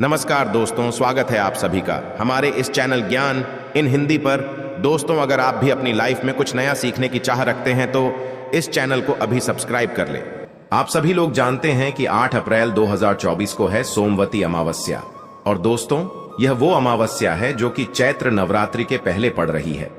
नमस्कार दोस्तों, स्वागत है आप सभी का हमारे इस चैनल ज्ञान इन हिंदी पर। दोस्तों, अगर आप भी अपनी लाइफ में कुछ नया सीखने की चाह रखते हैं तो इस चैनल को अभी सब्सक्राइब कर लें। आप सभी लोग जानते हैं कि 8 अप्रैल 2024 को है सोमवती अमावस्या। और दोस्तों, यह वो अमावस्या है जो कि चैत्र नवरात्रि के पहले पड़ रही है।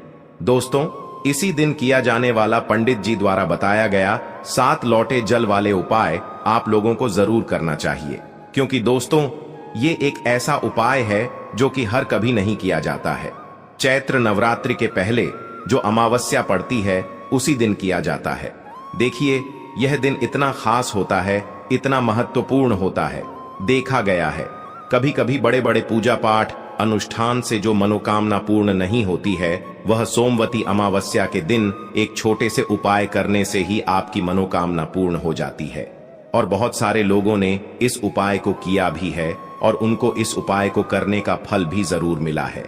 दोस्तों, इसी दिन किया जाने वाला पंडित जी द्वारा बताया गया 7 लौटे जल वाले उपाय आप लोगों को जरूर करना चाहिए, क्योंकि दोस्तों ये एक ऐसा उपाय है जो कि हर कभी नहीं किया जाता है। चैत्र नवरात्रि के पहले जो अमावस्या पड़ती है उसी दिन किया जाता है। देखिए, यह दिन इतना खास होता है, इतना महत्वपूर्ण होता है। देखा गया है कभी कभी बड़े बड़े पूजा पाठ अनुष्ठान से जो मनोकामना पूर्ण नहीं होती है, वह सोमवती अमावस्या के दिन एक छोटे से उपाय करने से ही आपकी मनोकामना पूर्ण हो जाती है। और बहुत सारे लोगों ने इस उपाय को किया भी है और उनको इस उपाय को करने का फल भी जरूर मिला है।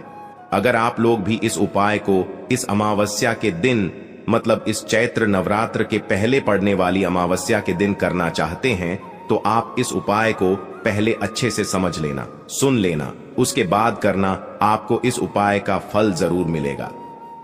अगर आप लोग भी इस उपाय को इस अमावस्या के दिन, मतलब इस चैत्र नवरात्र के पहले पड़ने वाली अमावस्या के दिन करना चाहते हैं, तो आप इस उपाय को पहले अच्छे से समझ लेना, सुन लेना, उसके बाद करना। आपको इस उपाय का फल जरूर मिलेगा।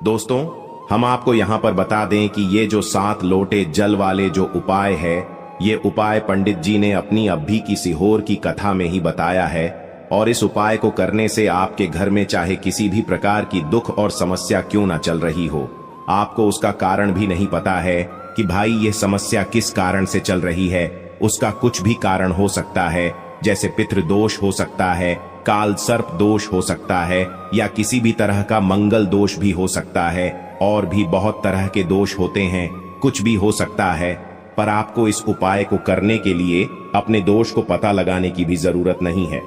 दोस्तों, हम आपको यहाँ पर बता दें कि ये जो 7 लोटे जल वाले जो उपाय है, ये उपाय पंडित जी ने अपनी अभी की सीहोर की कथा में ही बताया है। और इस उपाय को करने से आपके घर में चाहे किसी भी प्रकार की दुख और समस्या क्यों ना चल रही हो, आपको उसका कारण भी नहीं पता है कि भाई ये समस्या किस कारण से चल रही है। उसका कुछ भी कारण हो सकता है, जैसे पितृदोष हो सकता है, काल सर्प दोष हो सकता है, या किसी भी तरह का मंगल दोष भी हो सकता है। और भी बहुत तरह के दोष होते हैं, कुछ भी हो सकता है। पर आपको इस उपाय को करने के लिए अपने दोष को पता लगाने की भी जरूरत नहीं है।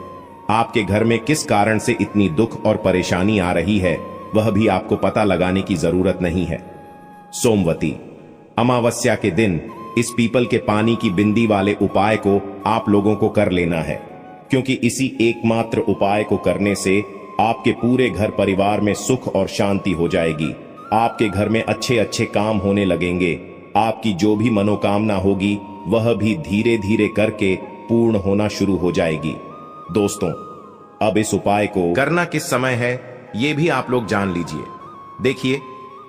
आपके घर में किस कारण से इतनी दुख और परेशानी आ रही है, वह भी आपको पता लगाने की जरूरत नहीं है। सोमवती अमावस्या के दिन इस पीपल के पानी की बिंदी वाले उपाय को आप लोगों को कर लेना है, क्योंकि इसी एकमात्र उपाय को करने से आपके पूरे घर परिवार में सुख और शांति हो जाएगी। आपके घर में अच्छे अच्छे काम होने लगेंगे। आपकी जो भी मनोकामना होगी वह भी धीरे धीरे करके पूर्ण होना शुरू हो जाएगी। दोस्तों, अब इस उपाय को करना किस समय है ये भी आप लोग जान लीजिए। देखिए,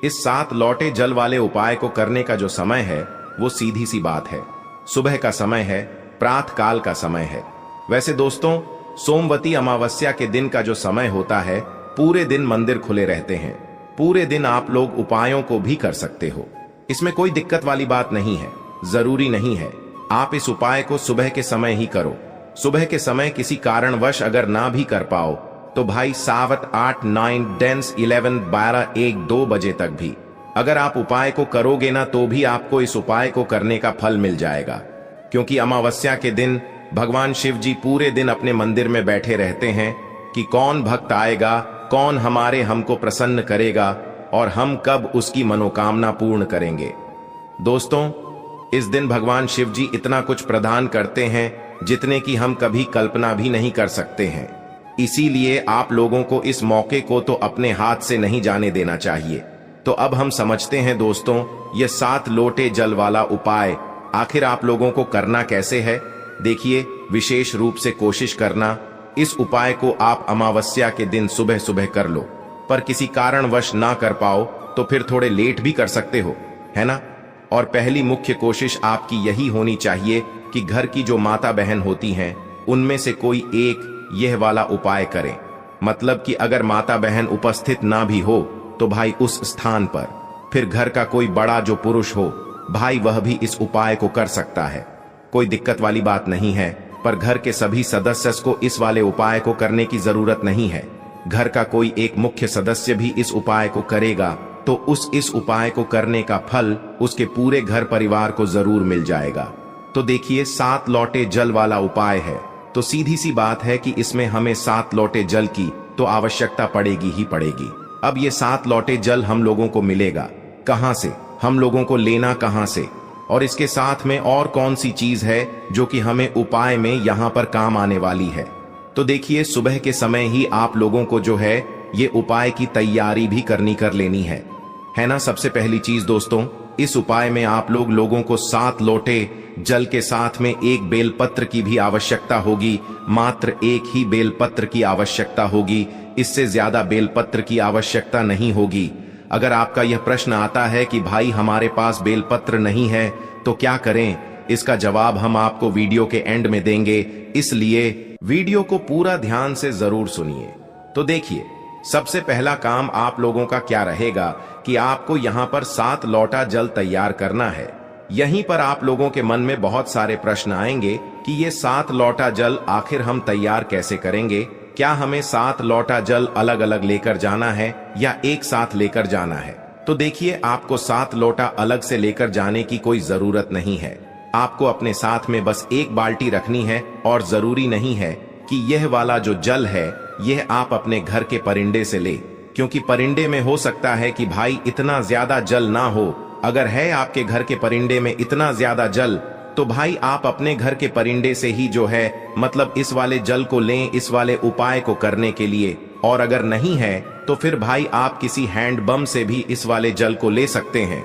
इस 7 लौटे जल वाले उपाय को करने का जो समय है वो सीधी सी बात है, सुबह का समय है, प्रातः काल का समय है। वैसे दोस्तों, सोमवती अमावस्या के दिन का जो समय होता है, पूरे दिन मंदिर खुले रहते हैं। पूरे दिन आप लोग उपायों को भी कर सकते हो, इसमें कोई दिक्कत वाली बात नहीं है। जरूरी नहीं है आप इस उपाय को सुबह के समय ही करो। सुबह के समय किसी कारणवश अगर ना भी कर पाओ तो भाई 7, 8, 9, 10, 11, 12, 1, 2 बजे तक भी अगर आप उपाय को करोगे ना, तो भी आपको इस उपाय को करने का फल मिल जाएगा। क्योंकि अमावस्या के दिन भगवान शिव जी पूरे दिन अपने मंदिर में बैठे रहते हैं कि कौन भक्त आएगा, कौन हमको प्रसन्न करेगा और हम कब उसकी मनोकामना पूर्ण करेंगे। दोस्तों, इस दिन भगवान शिव जी इतना कुछ प्रदान करते हैं जितने की हम कभी कल्पना भी नहीं कर सकते हैं। इसीलिए आप लोगों को इस मौके को तो अपने हाथ से नहीं जाने देना चाहिए। तो अब हम समझते हैं दोस्तों, ये 7 लोटे जल वाला उपाय आखिर आप लोगों को करना कैसे है। देखिए, विशेष रूप से कोशिश करना इस उपाय को आप अमावस्या के दिन सुबह सुबह कर लो। पर किसी कारणवश ना कर पाओ तो फिर थोड़े लेट भी कर सकते हो, है ना। और पहली मुख्य कोशिश आपकी यही होनी चाहिए कि घर की जो माता बहन होती हैं उनमें से कोई एक यह वाला उपाय करे। मतलब कि अगर माता बहन उपस्थित ना भी हो तो भाई उस स्थान पर फिर घर का कोई बड़ा जो पुरुष हो, भाई वह भी इस उपाय को कर सकता है। कोई दिक्कत वाली बात नहीं है। पर घर के सभी सदस्य को इस वाले उपाय को करने की जरूरत नहीं है। घर का कोई एक मुख्य सदस्य भी इस उपाय को करेगा तो इस उपाय को करने का फल उसके पूरे घर परिवार को जरूर मिल जाएगा। तो देखिए, 7 लौटे जल वाला उपाय है, तो सीधी सी बात है कि इसमें हमें 7 लौटे जल की तो आवश्यकता पड़ेगी ही पड़ेगी। अब ये 7 लौटे जल हम लोगों को मिलेगा कहां से, हम लोगों को लेना कहां से, और इसके साथ में और कौन सी चीज है जो कि हमें उपाय में यहां पर काम आने वाली है। तो देखिए, सुबह के समय ही आप लोगों को जो है ये उपाय की तैयारी भी कर लेनी है ना। सबसे पहली चीज दोस्तों, इस उपाय में आप लोगों को 7 लोटे जल के साथ में एक बेलपत्र की भी आवश्यकता होगी। मात्र एक ही बेलपत्र की आवश्यकता होगी, इससे ज्यादा बेलपत्र की आवश्यकता नहीं होगी। अगर आपका यह प्रश्न आता है कि भाई हमारे पास बेलपत्र नहीं है तो क्या करें, इसका जवाब हम आपको वीडियो के एंड में देंगे, इसलिए वीडियो को पूरा ध्यान से जरूर सुनिए। तो देखिए, सबसे पहला काम आप लोगों का क्या रहेगा कि आपको यहाँ पर 7 लोटा जल तैयार करना है। यहीं पर आप लोगों के मन में बहुत सारे प्रश्न आएंगे कि ये 7 लोटा जल आखिर हम तैयार कैसे करेंगे, क्या हमें 7 लोटा जल अलग अलग लेकर जाना है या एक साथ लेकर जाना है। तो देखिए, आपको 7 लोटा अलग से लेकर जाने की कोई जरूरत नहीं है। आपको अपने साथ में बस एक बाल्टी रखनी है और जरूरी नहीं है कि यह वाला जो जल है यह आप अपने घर के परिंदे से ले, क्योंकि परिंदे में हो सकता है कि भाई इतना ज्यादा जल ना हो। अगर है आपके घर के परिंदे में इतना ज्यादा जल तो भाई आप अपने घर के परिंदे से ही जो है मतलब इस वाले जल को लें, इस वाले उपाय को करने के लिए। और अगर नहीं है तो फिर भाई आप किसी हैंडपंप से भी इस वाले जल को ले सकते हैं,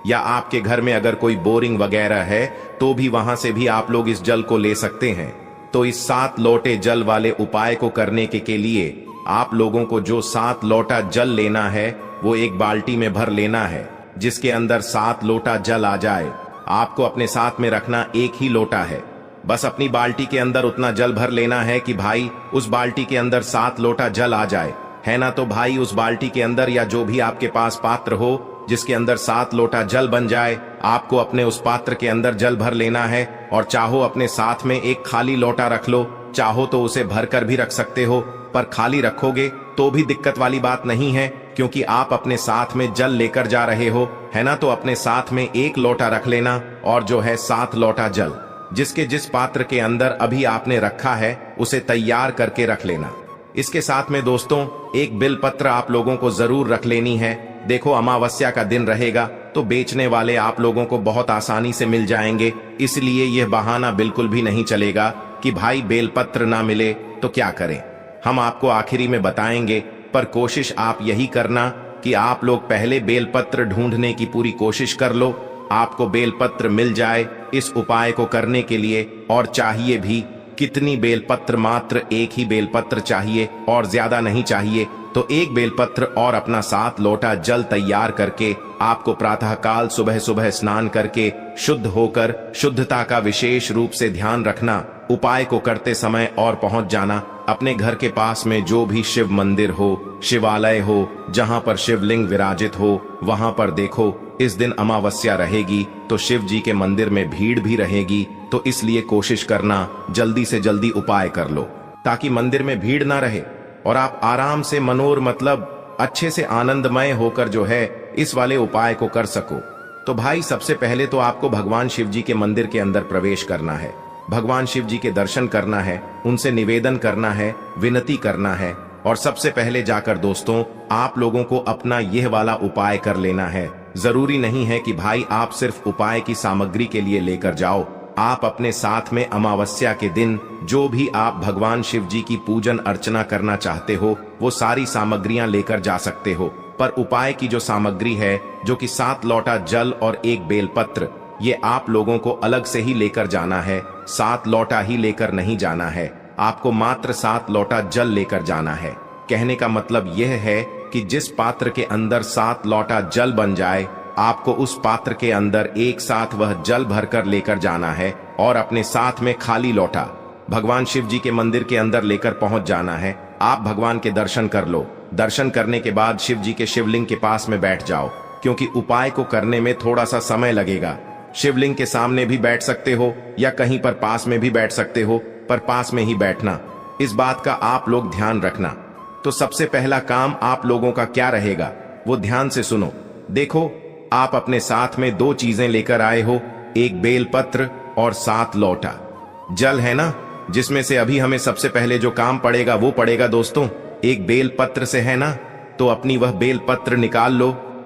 या आपके घर में अगर कोई बोरिंग वगैरह है तो भी वहां से भी आप लोग इस जल को ले सकते हैं। तो इस 7 लोटे जल वाले उपाय को करने के लिए आप लोगों को जो 7 लोटा जल लेना है वो एक बाल्टी में भर लेना है, जिसके अंदर 7 लोटा जल आ जाए। आपको अपने साथ में रखना एक ही लोटा है, बस अपनी बाल्टी के अंदर उतना जल भर लेना है कि भाई उस बाल्टी के अंदर 7 लोटा जल आ जाए, है ना। तो भाई उस बाल्टी के अंदर या जो भी आपके पास पात्र हो जिसके अंदर 7 लोटा जल बन जाए, आपको अपने उस पात्र के अंदर जल भर लेना है। और चाहो अपने साथ में एक खाली लोटा रख लो, चाहो तो उसे भर कर भी रख सकते हो, पर खाली रखोगे तो भी दिक्कत वाली बात नहीं है, क्योंकि आप अपने साथ में जल लेकर जा रहे हो, है ना। तो अपने साथ में एक लोटा रख लेना और जो है 7 लोटा जल जिसके जिस पात्र के अंदर अभी आपने रखा है उसे तैयार करके रख लेना। इसके साथ में दोस्तों एक बेलपत्र आप लोगों को जरूर रख लेनी है। देखो, अमावस्या का दिन रहेगा तो बेचने वाले आप लोगों को बहुत आसानी से मिल जाएंगे, इसलिए यह बहाना बिल्कुल भी नहीं चलेगा कि भाई बेलपत्र ना मिले तो क्या करें। हम आपको आखिरी में बताएंगे, पर कोशिश आप यही करना कि आप लोग पहले बेलपत्र ढूंढने की पूरी कोशिश कर लो, आपको बेलपत्र मिल जाए इस उपाय को करने के लिए। और चाहिए भी कितनी बेलपत्र, मात्र एक ही बेलपत्र चाहिए और ज्यादा नहीं चाहिए। तो एक बेलपत्र और अपना 7 लोटा जल तैयार करके आपको प्रातःकाल सुबह सुबह स्नान करके शुद्ध होकर शुद्धता का विशेष रूप से ध्यान रखना, उपाय को करते समय और पहुंच जाना अपने घर के पास में जो भी शिव मंदिर हो, शिवालय हो, जहां पर शिवलिंग विराजित हो, वहां पर देखो इस दिन अमावस्या रहेगी तो शिव जी के मंदिर में भीड़ भी रहेगी, तो इसलिए कोशिश करना जल्दी से जल्दी उपाय कर लो ताकि मंदिर में भीड़ ना रहे और आप आराम से मनोर मतलब अच्छे से आनंदमय होकर जो है इस वाले उपाय को कर सको। तो भाई सबसे पहले तो आपको भगवान शिव जी के मंदिर के अंदर प्रवेश करना है, भगवान शिव जी के दर्शन करना है, उनसे निवेदन करना है, विनती करना है। और सबसे पहले जाकर दोस्तों आप लोगों को अपना यह वाला उपाय कर लेना है। जरूरी नहीं है कि भाई आप सिर्फ उपाय की सामग्री के लिए लेकर जाओ, आप अपने साथ में अमावस्या के दिन जो भी आप भगवान शिव जी की पूजन अर्चना करना चाहते हो वो सारी सामग्रियां लेकर जा सकते हो। पर उपाय की जो सामग्री है, जो कि 7 लोटा जल और एक बेलपत्र, ये आप लोगों को अलग से ही लेकर जाना है। 7 लोटा ही लेकर नहीं जाना है, आपको मात्र 7 लोटा जल लेकर जाना है। कहने का मतलब यह है कि जिस पात्र के अंदर 7 लोटा जल बन जाए, आपको उस पात्र के अंदर एक साथ वह जल भरकर लेकर जाना है और अपने साथ में खाली लोटा भगवान शिव जी के मंदिर के अंदर लेकर पहुंच जाना है। आप भगवान के दर्शन कर लो, दर्शन करने के बाद शिव जी के शिवलिंग के पास में बैठ जाओ, क्योंकि उपाय को करने में थोड़ा सा समय लगेगा। शिवलिंग के सामने भी बैठ सकते हो या कहीं पर पास में भी बैठ सकते हो, पर पास में ही बैठना, इस बात का आप लोग ध्यान रखना। तो सबसे पहला काम आप लोगों का क्या रहेगा वो ध्यान से सुनो। देखो, आप अपने साथ में 2 चीजें लेकर आए हो, एक बेलपत्र और 7 लोटा जल, है ना, जिसमें से अभी हमें सबसे पहले जो काम पड़ेगा वो पड़ेगा दोस्तों एक बेलपत्र से, है ना। तो अपनी वह बेलपत्र निकाल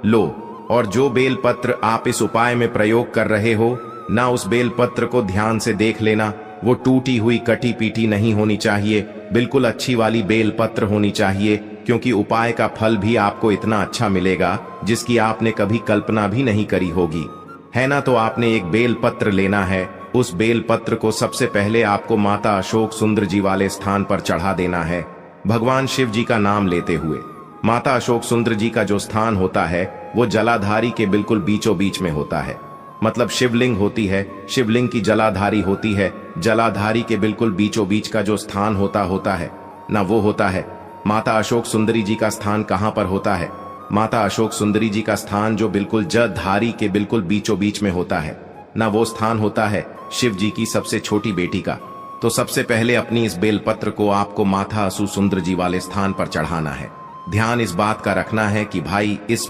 लो और जो बेलपत्र आप इस उपाय में प्रयोग कर रहे हो ना, उस बेलपत्र को ध्यान से देख लेना, वो टूटी हुई कटी पीटी नहीं होनी चाहिए, बिल्कुल अच्छी वाली बेलपत्र होनी चाहिए। क्योंकि उपाय का फल भी आपको इतना अच्छा मिलेगा जिसकी आपने कभी कल्पना भी नहीं करी होगी, है ना। तो आपने एक बेल पत्र लेना है। उस बेल पत्र को सबसे पहले आपको माता अशोक सुंदर जी वाले स्थान पर चढ़ा देना है, भगवान शिव जी का नाम लेते हुए। माता अशोक सुंदर जी का जो स्थान होता है वो जलाधारी के बिल्कुल बीचों बीच में होता है। मतलब शिवलिंग होती है, शिवलिंग की जलाधारी होती है, जलाधारी के बिल्कुल बीचों बीच का जो स्थान होता है ना, वो होता है। माता अशोक सुंदरी जी का स्थान कहां पर होता है? माता अशोक सुंदरी जी का स्थान जो बिल्कुल जलधारी के बिल्कुल बीचों बीच में होता है ना, वो स्थान होता है शिव जी की सबसे छोटी बेटी का। तो सबसे पहले अपनी इस बेलपत्र को आपको माता अशोक सुंदर जी वाले स्थान पर चढ़ाना है। ध्यान इस बात का रखना है कि भाई इस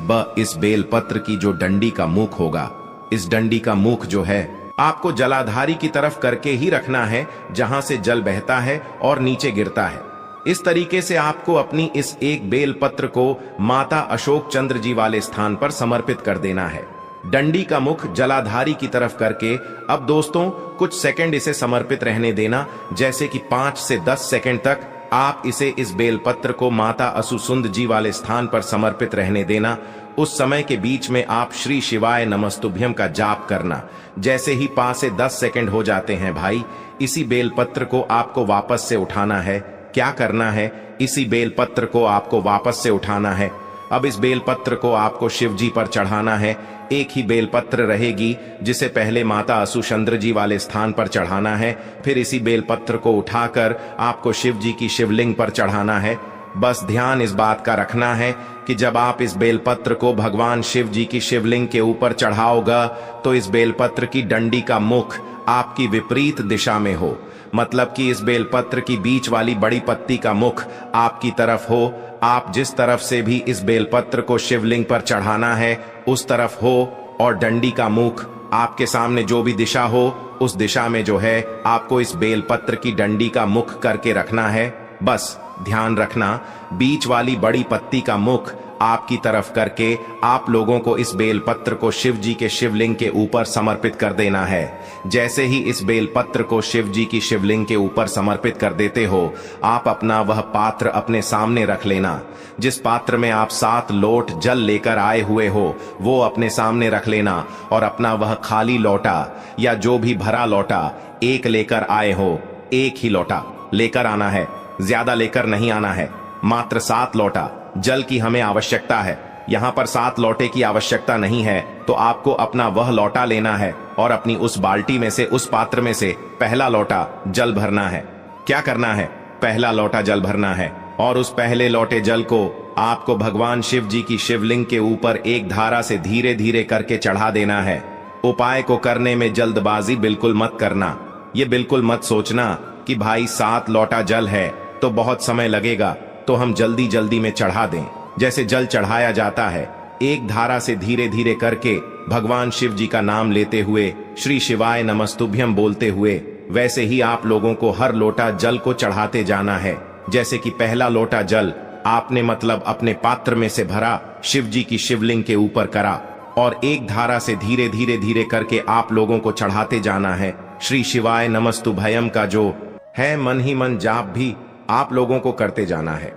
बेलपत्र की जो डंडी का मुख होगा, इस डंडी का मुख जो है आपको जलाधारी की तरफ करके ही रखना है, जहां से जल बहता है और नीचे गिरता है। इस तरीके से आपको अपनी इस एक बेलपत्र को माता अशोक चंद्र जी वाले स्थान पर समर्पित कर देना है, डंडी का मुख जलाधारी की तरफ करके। अब दोस्तों कुछ सेकंड इसे समर्पित रहने देना, जैसे कि 5 से 10 सेकंड तक आप इसे इस बेलपत्र को माता असुसुंद जी वाले स्थान पर समर्पित रहने देना। उस समय के बीच में आप श्री शिवाय नमस्तुभ्यम का जाप करना। जैसे ही 5 से 10 सेकंड हो जाते हैं भाई, इसी बेलपत्र को आपको वापस से उठाना है। क्या करना है? इसी बेलपत्र को आपको वापस से उठाना है। अब इस बेलपत्र को आपको शिव जी पर चढ़ाना है। एक ही बेलपत्र रहेगी जिसे पहले माता असुचंद्र जी वाले स्थान पर चढ़ाना है, फिर इसी बेलपत्र को उठाकर आपको शिव जी की शिवलिंग पर चढ़ाना है। बस ध्यान इस बात का रखना है कि जब आप इस बेलपत्र को भगवान शिव जी की शिवलिंग के ऊपर चढ़ाओगा तो इस बेलपत्र की डंडी का मुख आपकी विपरीत दिशा में हो। मतलब कि इस बेलपत्र की बीच वाली बड़ी पत्ती का मुख आपकी तरफ हो। आप जिस तरफ से भी इस बेलपत्र को शिवलिंग पर चढ़ाना है उस तरफ हो, और डंडी का मुख आपके सामने जो भी दिशा हो उस दिशा में जो है आपको इस बेलपत्र की डंडी का मुख करके रखना है। बस ध्यान रखना, बीच वाली बड़ी पत्ती का मुख आपकी तरफ करके आप लोगों को इस बेलपत्र को शिव जी के शिवलिंग के ऊपर समर्पित कर देना है। जैसे ही इस बेलपत्र को शिव जी की शिवलिंग के ऊपर समर्पित कर देते हो, आप अपना वह पात्र अपने सामने रख लेना। जिस पात्र में आप 7 लोट जल लेकर आए हुए हो वो अपने सामने रख लेना, और अपना वह खाली लोटा या जो भी भरा लोटा एक लेकर आए हो, एक ही लोटा लेकर आना है, ज्यादा लेकर नहीं आना है। मात्र 7 लोटा जल की हमें आवश्यकता है। यहाँ पर 7 लोटे की आवश्यकता नहीं है, तो आपको अपना वह लोटा लेना है और अपनी उस बाल्टी में से, उस पात्र में से पहला लोटा जल भरना है। क्या करना है? पहला लोटा जल भरना है, और उस पहले लोटे जल को आपको भगवान शिव जी की शिवलिंग के ऊपर एक धारा से धीरे धीरे करके चढ़ा देना है। उपाय को करने में जल्दबाजी बिल्कुल मत करना। ये बिल्कुल मत सोचना कि भाई 7 लोटा जल है तो बहुत समय लगेगा तो हम जल्दी जल्दी में चढ़ा दें। जैसे जल चढ़ाया जाता है एक धारा से धीरे धीरे करके भगवान शिव जी का नाम लेते हुए, श्री शिवाय नमस्तुभ्यम बोलते हुए, वैसे ही आप लोगों को हर लोटा जल को चढ़ाते जाना है। जैसे कि पहला लोटा जल आपने मतलब अपने पात्र में से भरा, शिव जी की शिवलिंग के ऊपर करा, और एक धारा से धीरे धीरे धीरे करके आप लोगों को चढ़ाते जाना है। श्री शिवाय नमस्तुभ्यम का जो है मन ही मन जाप भी आप लोगों को करते जाना है।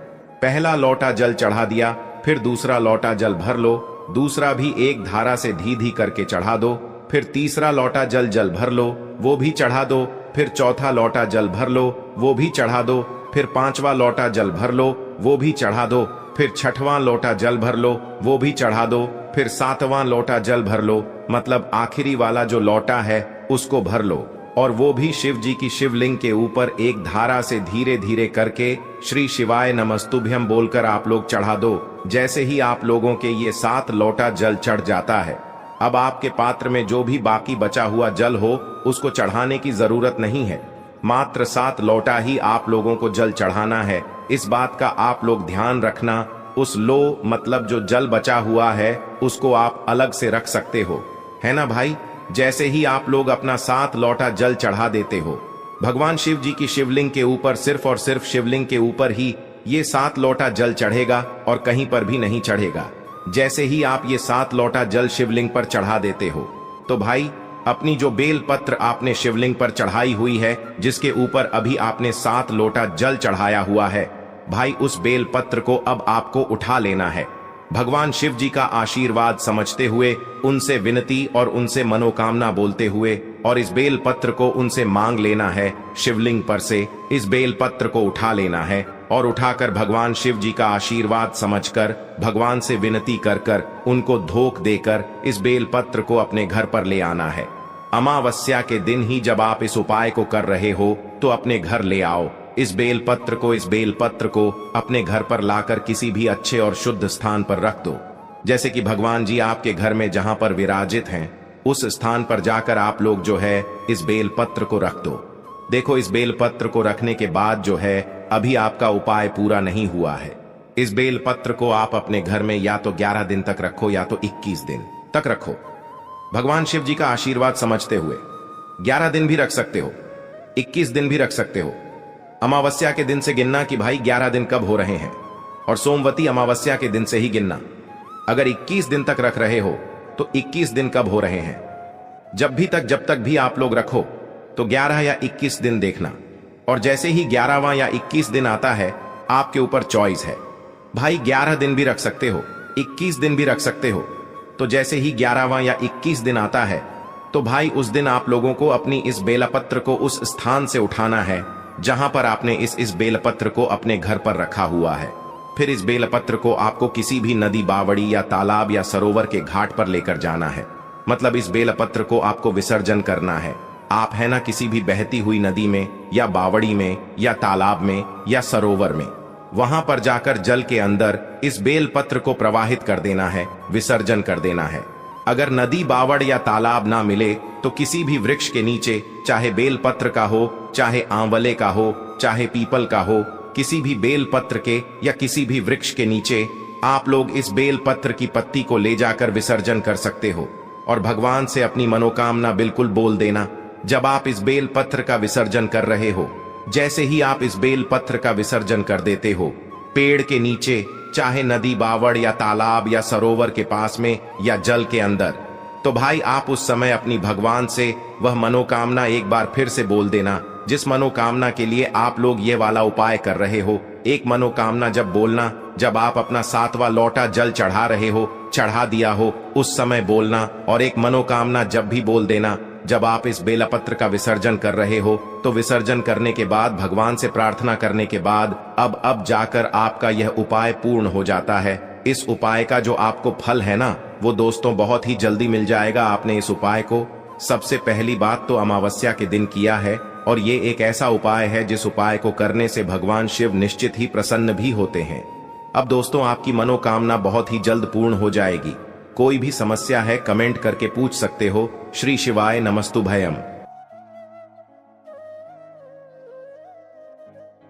पहला लोटा जल चढ़ा दिया, फिर दूसरा लोटा जल भर लो, दूसरा भी एक धारा से धी करके चढ़ा दो, फिर तीसरा लोटा जल भर लो, वो भी चढ़ा दो, फिर चौथा लोटा जल भर लो, वो भी चढ़ा दो, फिर 5वां लोटा जल भर लो, वो भी चढ़ा दो, फिर 6वां लोटा जल भर लो, वो भी चढ़ा दो, फिर 7वां लोटा जल भर लो, मतलब आखिरी वाला जो लोटा है उसको भर लो, और वो भी शिव जी की शिवलिंग के ऊपर एक धारा से धीरे धीरे करके श्री शिवाय नमस्तुभ्यम बोलकर आप लोग चढ़ा दो। जैसे ही आप लोगों के ये 7 लोटा जल चढ़ जाता है, अब आपके पात्र में जो भी बाकी बचा हुआ जल हो उसको चढ़ाने की जरूरत नहीं है। मात्र 7 लोटा ही आप लोगों को जल चढ़ाना है। इस बात का आप लोग ध्यान रखना। उस लो मतलब जो जल बचा हुआ है उसको आप अलग से रख सकते हो, है ना भाई। जैसे ही आप लोग अपना 7 लोटा जल चढ़ा देते हो, भगवान शिव जी की शिवलिंग के ऊपर सिर्फ और सिर्फ शिवलिंग के ऊपर ही ये 7 लोटा जल चढ़ेगा और कहीं पर भी नहीं चढ़ेगा। जैसे ही आप ये 7 लोटा जल शिवलिंग पर चढ़ा देते हो तो भाई अपनी जो बेल पत्र आपने शिवलिंग पर चढ़ाई हुई है, जिसके ऊपर अभी आपने 7 लोटा जल चढ़ाया हुआ है, भाई उस बेल पत्र को अब आपको उठा लेना है। भगवान शिव जी का आशीर्वाद समझते हुए, उनसे विनती और उनसे मनोकामना बोलते हुए, और इस बेल पत्र को उनसे मांग लेना है। शिवलिंग पर से इस बेल पत्र को उठा लेना है और उठाकर भगवान शिव जी का आशीर्वाद समझकर, भगवान से विनती कर कर, उनको धोख देकर इस बेल पत्र को अपने घर पर ले आना है। अमावस्या के दिन ही जब आप इस उपाय को कर रहे हो तो अपने घर ले आओ। इस बेल पत्र को अपने घर पर लाकर किसी भी अच्छे और शुद्ध स्थान पर रख दो। जैसे कि भगवान जी आपके घर में जहां पर विराजित हैं, उस स्थान पर जाकर आप लोग जो है इस बेल पत्र को रख दो। देखो, इस बेल पत्र को रखने के बाद जो है अभी आपका उपाय पूरा नहीं हुआ है। इस बेल पत्र को आप अपने घर में या तो 11 दिन तक रखो या तो 21 दिन तक रखो। भगवान शिव जी का आशीर्वाद समझते हुए 11 दिन भी रख सकते हो, 21 दिन भी रख सकते हो। अमावस्या के दिन से गिनना कि भाई 11 दिन कब हो रहे हैं, और सोमवती अमावस्या के दिन से ही गिनना। अगर 21 दिन तक रख रहे हो तो 21 दिन कब हो रहे हैं। जब तक भी आप लोग रखो तो 11 या 21 दिन देखना, और जैसे ही 11वां या 21 दिन आता है, आपके ऊपर चॉइस है। भाई 11 दिन भी रख सकते हो, 21 दिन भी रख सकते हो। तो जैसे ही 11वां या 21 दिन आता है, तो भाई उस दिन आप लोगों को अपनी इस बेलपत्र को उस स्थान से उठाना है जहां पर आपने इस बेलपत्र को अपने घर पर रखा हुआ है। फिर इस बेलपत्र को आपको किसी भी नदी, बावड़ी या तालाब या सरोवर के घाट पर लेकर जाना है। मतलब इस बेलपत्र को आपको विसर्जन करना है। आप है ना किसी भी बहती हुई नदी में या बावड़ी में या तालाब में या सरोवर में, वहां पर जाकर जल के अंदर इस बेलपत्र को प्रवाहित कर देना है, विसर्जन कर देना है। अगर नदी, बावड़ या तालाब ना मिले तो किसी भी वृक्ष के नीचे, चाहे बेलपत्र का हो, चाहे आंवले का हो, चाहे पीपल का हो, किसी भी बेलपत्र के या किसी भी वृक्ष के नीचे आप लोग इस बेलपत्र की पत्ती को ले जाकर विसर्जन कर सकते हो। और भगवान से अपनी मनोकामना बिल्कुल बोल देना। जब आप इस बेलपत्र का विसर्जन कर रहे हो, जैसे ही आप इस बेलपत्र का विसर्जन कर देते हो, पेड़ के नीचे, चाहे नदी, बावड़ या तालाब या सरोवर के पास में या जल के अंदर, तो भाई आप उस समय अपनी भगवान से वह मनोकामना एक बार फिर से बोल देना, जिस मनोकामना के लिए आप लोग ये वाला उपाय कर रहे हो। एक मनोकामना जब बोलना, जब आप अपना 7वां लोटा जल चढ़ा रहे हो, चढ़ा दिया हो, उस समय बोलना। और एक मनोकामना जब भी बोल देना जब आप इस बेलपत्र का विसर्जन कर रहे हो, तो विसर्जन करने के बाद भगवान से प्रार्थना करने के बाद अब जाकर आपका यह उपाय पूर्ण हो जाता है। इस उपाय का जो आपको फल है ना, वो दोस्तों बहुत ही जल्दी मिल जाएगा। आपने इस उपाय को सबसे पहली बात तो अमावस्या के दिन किया है, और ये एक ऐसा उपाय है जिस उपाय को करने से भगवान शिव निश्चित ही प्रसन्न भी होते हैं। अब दोस्तों, आपकी मनोकामना बहुत ही जल्द पूर्ण हो जाएगी। कोई भी समस्या है कमेंट करके पूछ सकते हो। श्री शिवाय नमस्तुभयम।